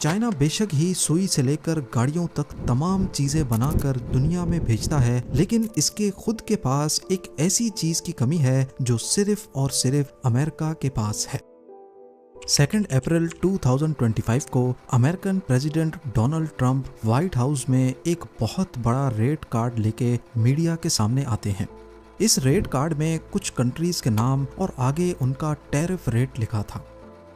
China बेशक ही सुई से लेकर गाड़ियों तक तमाम चीजें बनाकर दुनिया में भेजता है, लेकिन इसके खुद के पास एक ऐसी चीज की कमी है जो सिर्फ और सिर्फ अमेरिका के पास है। 2 अप्रैल 2025 को American president Donald Trump white house में एक बहुत बड़ा रेट कार्ड लेके मीडिया के सामने आते हैं। इस रेट कार्ड में कुछ कंट्रीज के नाम और आगे उनका टैरिफ रेट लिखा था।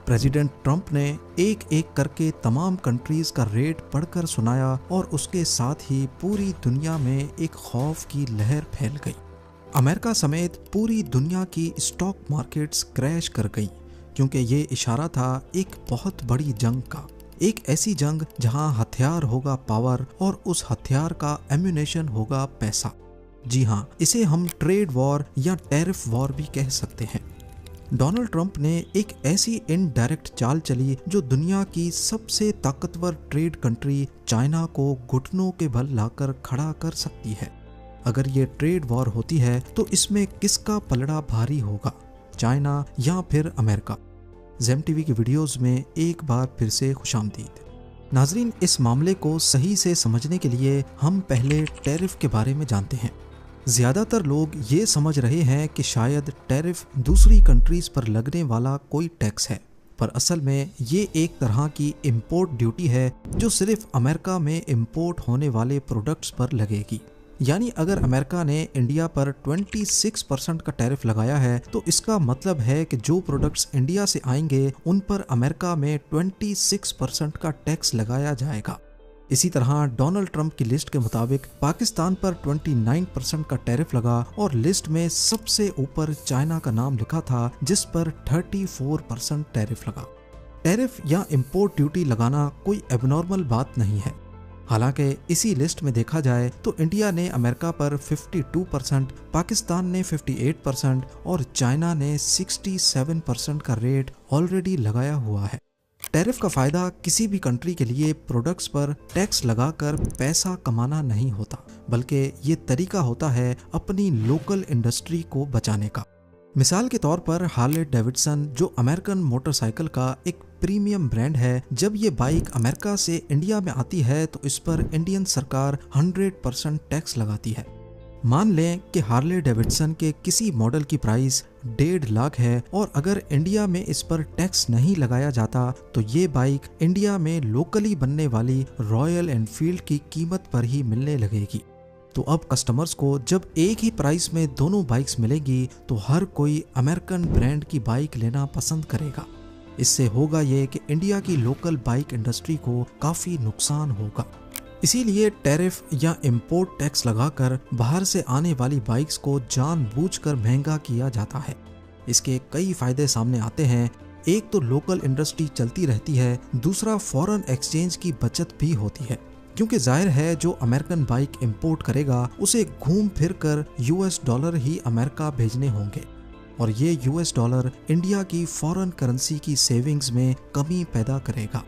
प्रेसिडेंट ट्रंप ने एक एक करके तमाम कंट्रीज का रेट पढ़कर सुनाया और उसके साथ ही पूरी दुनिया में एक खौफ की लहर फैल गई। अमेरिका समेत पूरी दुनिया की स्टॉक मार्केट्स क्रैश कर गई, क्योंकि ये इशारा था एक बहुत बड़ी जंग का। एक ऐसी जंग जहां हथियार होगा पावर और उस हथियार का एम्यूनेशन होगा पैसा। जी हाँ, इसे हम ट्रेड वॉर या टैरिफ वॉर भी कह सकते हैं। डोनाल्ड ट्रंप ने एक ऐसी इनडायरेक्ट चाल चली जो दुनिया की सबसे ताकतवर ट्रेड कंट्री चाइना को घुटनों के बल लाकर खड़ा कर सकती है। अगर ये ट्रेड वॉर होती है तो इसमें किसका पलड़ा भारी होगा, चाइना या फिर अमेरिका? ज़ेम टीवी की वीडियोस में एक बार फिर से खुशामदीद। नाजरीन, इस मामले को सही से समझने के लिए हम पहले टैरिफ के बारे में जानते हैं। ज़्यादातर लोग ये समझ रहे हैं कि शायद टैरिफ दूसरी कंट्रीज पर लगने वाला कोई टैक्स है, पर असल में ये एक तरह की इंपोर्ट ड्यूटी है जो सिर्फ अमेरिका में इंपोर्ट होने वाले प्रोडक्ट्स पर लगेगी। यानी अगर अमेरिका ने इंडिया पर 26% का टैरिफ लगाया है तो इसका मतलब है कि जो प्रोडक्ट्स इंडिया से आएंगे उन पर अमेरिका में 26% का टैक्स लगाया जाएगा। इसी तरह डोनाल्ड ट्रंप की लिस्ट के मुताबिक पाकिस्तान पर 29% का टैरिफ लगा और लिस्ट में सबसे ऊपर चाइना का नाम लिखा था जिस पर 34% टैरिफ लगा। टैरिफ या इंपोर्ट ड्यूटी लगाना कोई एबनॉर्मल बात नहीं है। हालांकि इसी लिस्ट में देखा जाए तो इंडिया ने अमेरिका पर 52%, पाकिस्तान ने 58% और चाइना ने 67% का रेट ऑलरेडी लगाया हुआ है। टैरिफ का फायदा किसी भी कंट्री के लिए प्रोडक्ट्स पर टैक्स लगाकर पैसा कमाना नहीं होता, बल्कि ये तरीका होता है अपनी लोकल इंडस्ट्री को बचाने का। मिसाल के तौर पर हार्ले डेविडसन, जो अमेरिकन मोटरसाइकिल का एक प्रीमियम ब्रांड है, जब ये बाइक अमेरिका से इंडिया में आती है तो इस पर इंडियन सरकार 100% टैक्स लगाती है। मान लें कि हार्ले डेविडसन के किसी मॉडल की प्राइस 1.5 लाख है और अगर इंडिया में इस पर टैक्स नहीं लगाया जाता तो ये बाइक इंडिया में लोकली बनने वाली रॉयल एनफील्ड की कीमत पर ही मिलने लगेगी। तो अब कस्टमर्स को जब एक ही प्राइस में दोनों बाइक्स मिलेगी तो हर कोई अमेरिकन ब्रांड की बाइक लेना पसंद करेगा। इससे होगा ये कि इंडिया की लोकल बाइक इंडस्ट्री को काफ़ी नुकसान होगा। इसीलिए टैरिफ या इंपोर्ट टैक्स लगाकर बाहर से आने वाली बाइक्स को जानबूझकर महंगा किया जाता है। इसके कई फायदे सामने आते हैं। एक तो लोकल इंडस्ट्री चलती रहती है, दूसरा फॉरेन एक्सचेंज की बचत भी होती है, क्योंकि जाहिर है जो अमेरिकन बाइक इंपोर्ट करेगा उसे घूम फिर कर US डॉलर ही अमेरिका भेजने होंगे और ये US डॉलर इंडिया की फॉरेन करेंसी की सेविंग्स में कमी पैदा करेगा।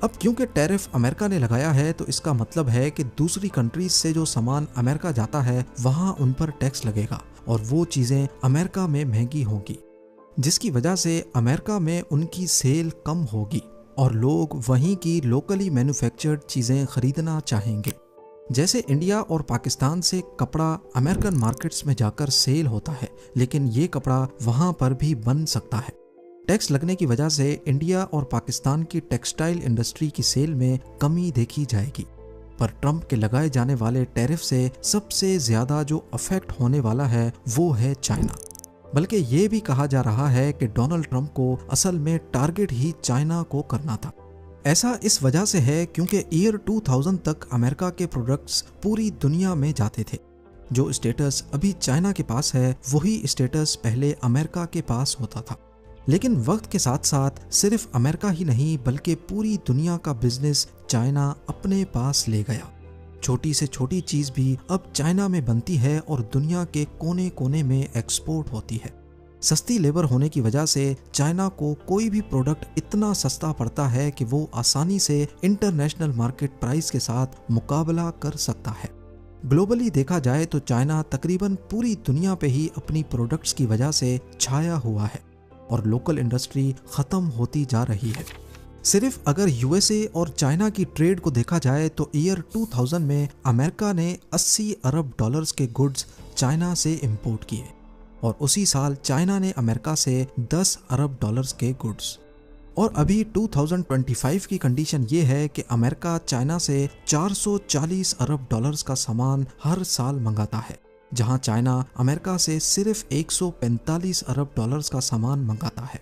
अब क्योंकि टैरिफ अमेरिका ने लगाया है तो इसका मतलब है कि दूसरी कंट्रीज से जो सामान अमेरिका जाता है वहां उन पर टैक्स लगेगा और वो चीजें अमेरिका में महंगी होंगी, जिसकी वजह से अमेरिका में उनकी सेल कम होगी और लोग वहीं की लोकली मैन्युफैक्चर्ड चीजें खरीदना चाहेंगे। जैसे इंडिया और पाकिस्तान से कपड़ा अमेरिकन मार्केट्स में जाकर सेल होता है, लेकिन ये कपड़ा वहां पर भी बन सकता है। टैक्स लगने की वजह से इंडिया और पाकिस्तान की टेक्सटाइल इंडस्ट्री की सेल में कमी देखी जाएगी। पर ट्रंप के लगाए जाने वाले टैरिफ से सबसे ज्यादा जो अफेक्ट होने वाला है वो है चाइना। बल्कि ये भी कहा जा रहा है कि डोनाल्ड ट्रंप को असल में टारगेट ही चाइना को करना था। ऐसा इस वजह से है क्योंकि ईयर 2000 तक अमेरिका के प्रोडक्ट्स पूरी दुनिया में जाते थे। जो स्टेटस अभी चाइना के पास है वही स्टेटस पहले अमेरिका के पास होता था। लेकिन वक्त के साथ साथ सिर्फ अमेरिका ही नहीं बल्कि पूरी दुनिया का बिजनेस चाइना अपने पास ले गया। छोटी से छोटी चीज भी अब चाइना में बनती है और दुनिया के कोने कोने में एक्सपोर्ट होती है। सस्ती लेबर होने की वजह से चाइना को कोई भी प्रोडक्ट इतना सस्ता पड़ता है कि वो आसानी से इंटरनेशनल मार्केट प्राइस के साथ मुकाबला कर सकता है। ग्लोबली देखा जाए तो चाइना तकरीबन पूरी दुनिया पे ही अपनी प्रोडक्ट्स की वजह से छाया हुआ है और लोकल इंडस्ट्री खत्म होती जा रही है। सिर्फ अगर यूएसए और चाइना की ट्रेड को देखा जाए तो ईयर 2000 में अमेरिका ने 80 अरब डॉलर्स के गुड्स चाइना से इंपोर्ट किए और उसी साल चाइना ने अमेरिका से 10 अरब डॉलर्स के गुड्स। और अभी 2025 की कंडीशन ये है कि अमेरिका चाइना से 440 अरब डॉलर्स का सामान हर साल मंगाता है, जहां चाइना अमेरिका से सिर्फ 145 अरब डॉलर्स का सामान मंगाता है।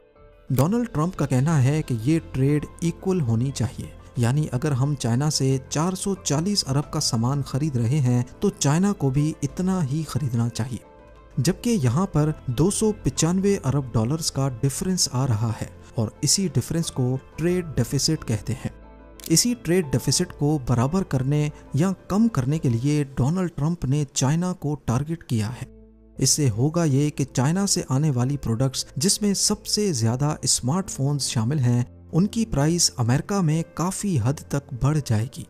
डोनाल्ड ट्रंप का कहना है कि ये ट्रेड इक्वल होनी चाहिए, यानी अगर हम चाइना से 440 अरब का सामान खरीद रहे हैं तो चाइना को भी इतना ही खरीदना चाहिए, जबकि यहाँ पर 295 अरब डॉलर्स का डिफरेंस आ रहा है और इसी डिफरेंस को ट्रेड डेफिसिट कहते हैं। इसी ट्रेड डेफिसिट को बराबर करने या कम करने के लिए डोनाल्ड ट्रंप ने चाइना को टारगेट किया है। इससे होगा ये कि चाइना से आने वाली प्रोडक्ट्स जिसमें सबसे ज़्यादा स्मार्टफोन्स शामिल हैं, उनकी प्राइस अमेरिका में काफ़ी हद तक बढ़ जाएगी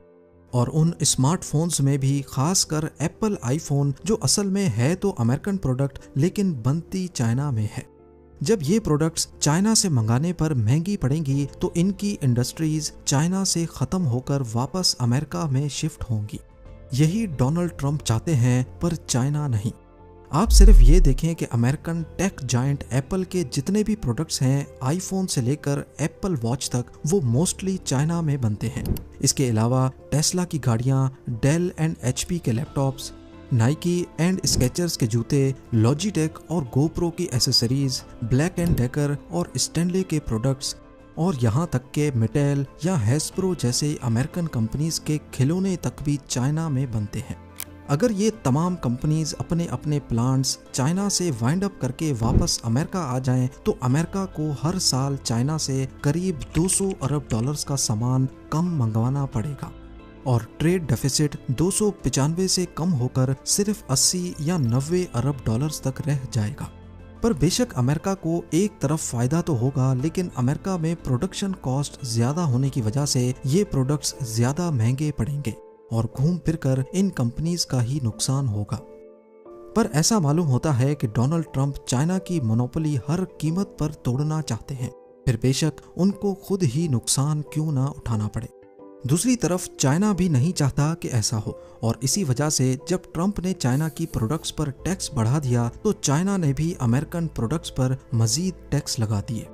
और उन स्मार्टफोन्स में भी खासकर एप्पल आईफोन, जो असल में है तो अमेरिकन प्रोडक्ट लेकिन बनती चाइना में है। जब ये प्रोडक्ट्स चाइना से मंगाने पर महंगी पड़ेंगी तो इनकी इंडस्ट्रीज चाइना से ख़त्म होकर वापस अमेरिका में शिफ्ट होंगी। यही डोनाल्ड ट्रंप चाहते हैं, पर चाइना नहीं। आप सिर्फ ये देखें कि अमेरिकन टेक जायंट एप्पल के जितने भी प्रोडक्ट्स हैं, आईफोन से लेकर एप्पल वॉच तक, वो मोस्टली चाइना में बनते हैं। इसके अलावा टेस्ला की गाड़ियाँ, डेल एंड एचपी के लैपटॉप्स, नाइकी एंड स्केचर्स के जूते, लॉजिटेक और गोप्रो की एसेसरीज, ब्लैक एंड डेकर और स्टैनले के प्रोडक्ट्स और यहाँ तक के मिटेल या हैस्ब्रो जैसे अमेरिकन कंपनीज के खिलौने तक भी चाइना में बनते हैं। अगर ये तमाम कंपनीज अपने अपने प्लांट्स चाइना से वाइंड अप करके वापस अमेरिका आ जाएं तो अमेरिका को हर साल चाइना से करीब 200 अरब डॉलर्स का सामान कम मंगवाना पड़ेगा और ट्रेड डेफिसिट 295 से कम होकर सिर्फ 80 या 90 अरब डॉलर्स तक रह जाएगा। पर बेशक अमेरिका को एक तरफ फायदा तो होगा, लेकिन अमेरिका में प्रोडक्शन कॉस्ट ज्यादा होने की वजह से ये प्रोडक्ट्स ज्यादा महंगे पड़ेंगे और घूम फिरकर इन कंपनीज का ही नुकसान होगा। पर ऐसा मालूम होता है कि डोनाल्ड ट्रंप चाइना की मोनोपोली हर कीमत पर तोड़ना चाहते हैं, फिर बेशक उनको खुद ही नुकसान क्यों ना उठाना पड़े। दूसरी तरफ चाइना भी नहीं चाहता कि ऐसा हो और इसी वजह से जब ट्रंप ने चाइना की प्रोडक्ट्स पर टैक्स बढ़ा दिया तो चाइना ने भी अमेरिकन प्रोडक्ट्स पर मजीद टैक्स लगा दिए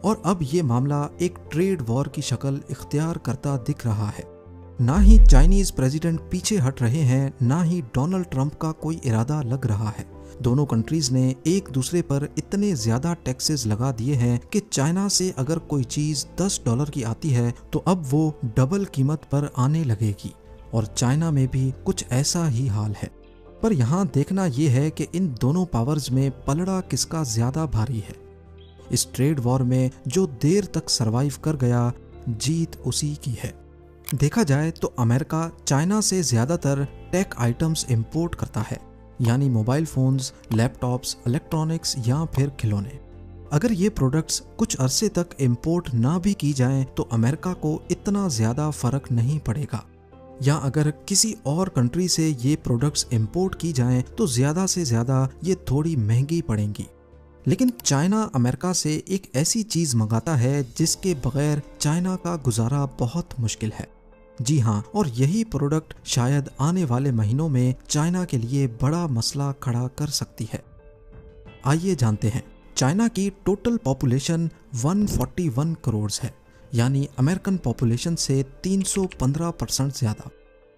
और अब ये मामला एक ट्रेड वॉर की शक्ल इख्तियार करता दिख रहा है। ना ही चाइनीज प्रेसिडेंट पीछे हट रहे हैं, ना ही डोनाल्ड ट्रंप का कोई इरादा लग रहा है। दोनों कंट्रीज ने एक दूसरे पर इतने ज्यादा टैक्सेस लगा दिए हैं कि चाइना से अगर कोई चीज $10 की आती है तो अब वो डबल कीमत पर आने लगेगी और चाइना में भी कुछ ऐसा ही हाल है। पर यहाँ देखना ये है कि इन दोनों पावर्स में पलड़ा किसका ज्यादा भारी है। इस ट्रेड वॉर में जो देर तक सरवाइव कर गया, जीत उसी की है। देखा जाए तो अमेरिका चाइना से ज्यादातर टेक आइटम्स इंपोर्ट करता है, यानी मोबाइल फोन्स, लैपटॉप्स, इलेक्ट्रॉनिक्स या फिर खिलौने। अगर ये प्रोडक्ट्स कुछ अरसे तक इंपोर्ट ना भी की जाएं तो अमेरिका को इतना ज्यादा फर्क नहीं पड़ेगा, या अगर किसी और कंट्री से ये प्रोडक्ट्स इंपोर्ट की जाएं तो ज्यादा से ज्यादा ये थोड़ी महंगी पड़ेंगी। लेकिन चाइना अमेरिका से एक ऐसी चीज मंगाता है जिसके बगैर चाइना का गुजारा बहुत मुश्किल है। जी हाँ, और यही प्रोडक्ट शायद आने वाले महीनों में चाइना के लिए बड़ा मसला खड़ा कर सकती है। आइए जानते हैं। चाइना की टोटल पॉपुलेशन 141 करोड़ है, यानी अमेरिकन पॉपुलेशन से 315% ज्यादा।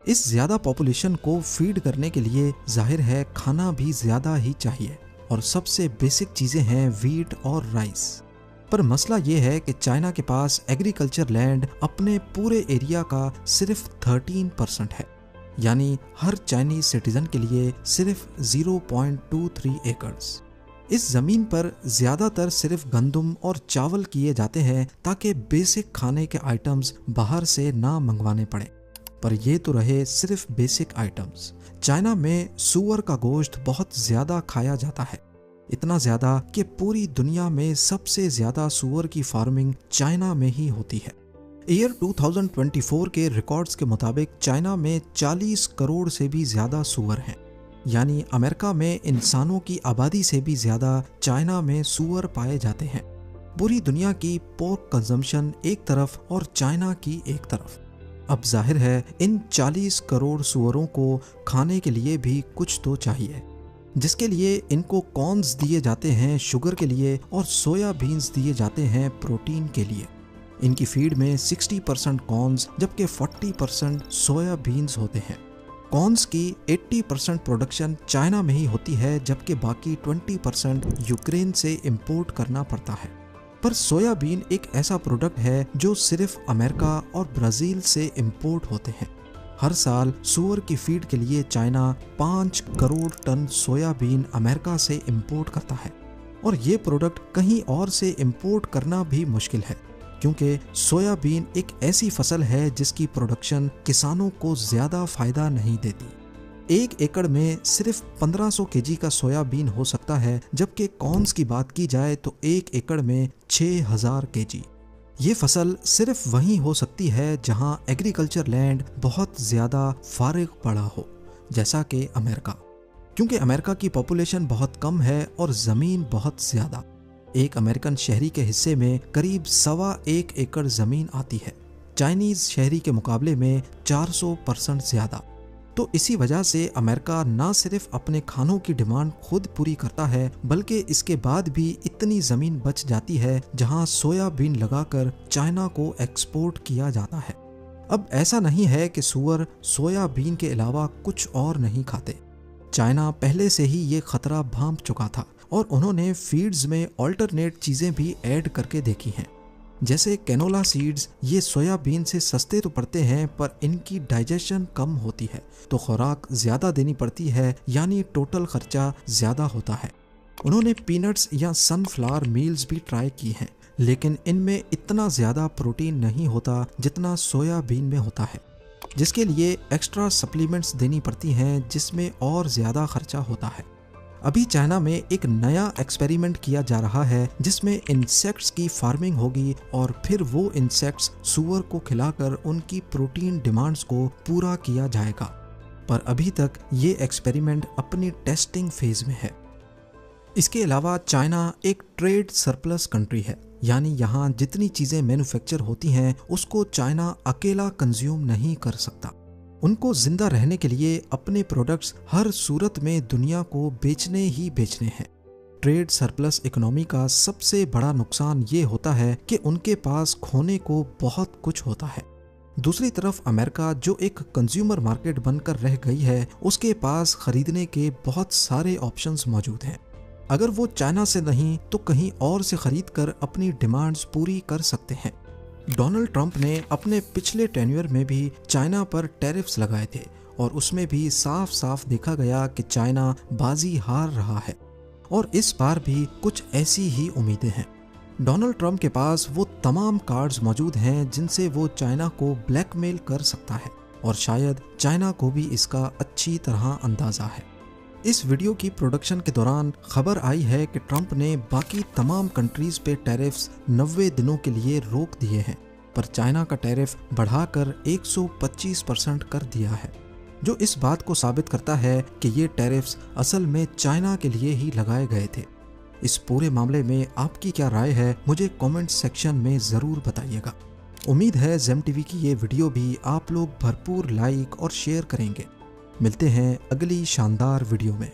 इस ज्यादा पॉपुलेशन को फीड करने के लिए जाहिर है खाना भी ज्यादा ही चाहिए और सबसे बेसिक चीजें हैं वीट और राइस। पर मसला ये है कि चाइना के पास एग्रीकल्चर लैंड अपने पूरे एरिया का सिर्फ 13% है, यानी हर चाइनीज सिटीजन के लिए सिर्फ 0.23 एकड़्स। इस जमीन पर ज्यादातर सिर्फ गंदम और चावल किए जाते हैं ताकि बेसिक खाने के आइटम्स बाहर से ना मंगवाने पड़े। पर ये तो रहे सिर्फ बेसिक आइटम्स। चाइना में सूअर का गोश्त बहुत ज्यादा खाया जाता है, इतना ज्यादा कि पूरी दुनिया में सबसे ज्यादा सूअर की फार्मिंग चाइना में ही होती है। ईयर 2024 के रिकॉर्ड्स के मुताबिक चाइना में 40 करोड़ से भी ज्यादा सूअर हैं, यानी अमेरिका में इंसानों की आबादी से भी ज्यादा चाइना में सूअर पाए जाते हैं। पूरी दुनिया की पोर्क कंजम्पशन एक तरफ और चाइना की एक तरफ। अब जाहिर है इन 40 करोड़ सूअरों को खाने के लिए भी कुछ तो चाहिए, जिसके लिए इनको कॉर्न्स दिए जाते हैं शुगर के लिए और सोया बीन्स दिए जाते हैं प्रोटीन के लिए। इनकी फीड में 60% कॉर्न्स जबकि 40% सोया बीन्स होते हैं। कॉर्न्स की 80% प्रोडक्शन चाइना में ही होती है, जबकि बाकी 20% यूक्रेन से इंपोर्ट करना पड़ता है। पर सोयाबीन एक ऐसा प्रोडक्ट है जो सिर्फ अमेरिका और ब्राज़ील से इंपोर्ट होते हैं। हर साल सूअर की फीड के लिए China 5 crore tonne soybean America से इंपोर्ट करता है, और ये प्रोडक्ट कहीं और से इंपोर्ट करना भी मुश्किल है, क्योंकि सोयाबीन एक ऐसी फसल है जिसकी प्रोडक्शन किसानों को ज़्यादा फायदा नहीं देती। 1 एकड़ में सिर्फ 1500 केजी का सोयाबीन हो सकता है, जबकि कॉर्न्स की बात की जाए तो 1 एकड़ में 6000 केजी। ये फसल सिर्फ वहीं हो सकती है जहां एग्रीकल्चर लैंड बहुत ज़्यादा फारिग पड़ा हो, जैसा कि अमेरिका, क्योंकि अमेरिका की पॉपुलेशन बहुत कम है और ज़मीन बहुत ज़्यादा। एक अमेरिकन शहरी के हिस्से में करीब 1.25 एकड़ ज़मीन आती है, चाइनीज़ शहरी के मुकाबले में 400% ज़्यादा। तो इसी वजह से अमेरिका ना सिर्फ अपने खानों की डिमांड खुद पूरी करता है, बल्कि इसके बाद भी इतनी ज़मीन बच जाती है जहां सोयाबीन लगाकर चाइना को एक्सपोर्ट किया जाता है। अब ऐसा नहीं है कि सूअर सोयाबीन के अलावा कुछ और नहीं खाते। चाइना पहले से ही ये खतरा भांप चुका था और उन्होंने फीड्स में ऑल्टरनेट चीज़ें भी ऐड करके देखी हैं, जैसे कैनोला सीड्स। ये सोयाबीन से सस्ते तो पड़ते हैं, पर इनकी डाइजेशन कम होती है, तो खुराक ज़्यादा देनी पड़ती है, यानी टोटल खर्चा ज़्यादा होता है। उन्होंने पीनट्स या सनफ्लावर मील्स भी ट्राई की हैं, लेकिन इनमें इतना ज़्यादा प्रोटीन नहीं होता जितना सोयाबीन में होता है, जिसके लिए एक्स्ट्रा सप्लीमेंट्स देनी पड़ती हैं, जिसमें और ज़्यादा खर्चा होता है। अभी चाइना में एक नया एक्सपेरिमेंट किया जा रहा है जिसमें इंसेक्ट्स की फार्मिंग होगी और फिर वो इंसेक्ट्स सूअर को खिलाकर उनकी प्रोटीन डिमांड्स को पूरा किया जाएगा। पर अभी तक ये एक्सपेरिमेंट अपनी टेस्टिंग फेज में है। इसके अलावा चाइना एक ट्रेड सरप्लस कंट्री है, यानी यहाँ जितनी चीज़ें मैन्युफैक्चर होती हैं उसको चाइना अकेला कंज्यूम नहीं कर सकता। उनको जिंदा रहने के लिए अपने प्रोडक्ट्स हर सूरत में दुनिया को बेचने ही बेचने हैं। ट्रेड सरप्लस इकोनॉमी का सबसे बड़ा नुकसान ये होता है कि उनके पास खोने को बहुत कुछ होता है। दूसरी तरफ अमेरिका, जो एक कंज्यूमर मार्केट बनकर रह गई है, उसके पास खरीदने के बहुत सारे ऑप्शंस मौजूद हैं। अगर वो चाइना से नहीं तो कहीं और से खरीद कर अपनी डिमांड्स पूरी कर सकते हैं। डोनाल्ड ट्रंप ने अपने पिछले टेन्योर में भी चाइना पर टैरिफ्स लगाए थे, और उसमें भी साफ साफ देखा गया कि चाइना बाजी हार रहा है, और इस बार भी कुछ ऐसी ही उम्मीदें हैं। डोनाल्ड ट्रंप के पास वो तमाम कार्ड्स मौजूद हैं जिनसे वो चाइना को ब्लैकमेल कर सकता है, और शायद चाइना को भी इसका अच्छी तरह अंदाज़ा है। इस वीडियो की प्रोडक्शन के दौरान खबर आई है कि ट्रंप ने बाकी तमाम कंट्रीज पे टैरिफ्स 90 दिनों के लिए रोक दिए हैं, पर चाइना का टैरिफ बढ़ाकर 125% कर दिया है, जो इस बात को साबित करता है कि ये टैरिफ्स असल में चाइना के लिए ही लगाए गए थे। इस पूरे मामले में आपकी क्या राय है, मुझे कमेंट सेक्शन में ज़रूर बताइएगा। उम्मीद है जेम टीवी की ये वीडियो भी आप लोग भरपूर लाइक और शेयर करेंगे। मिलते हैं अगली शानदार वीडियो में।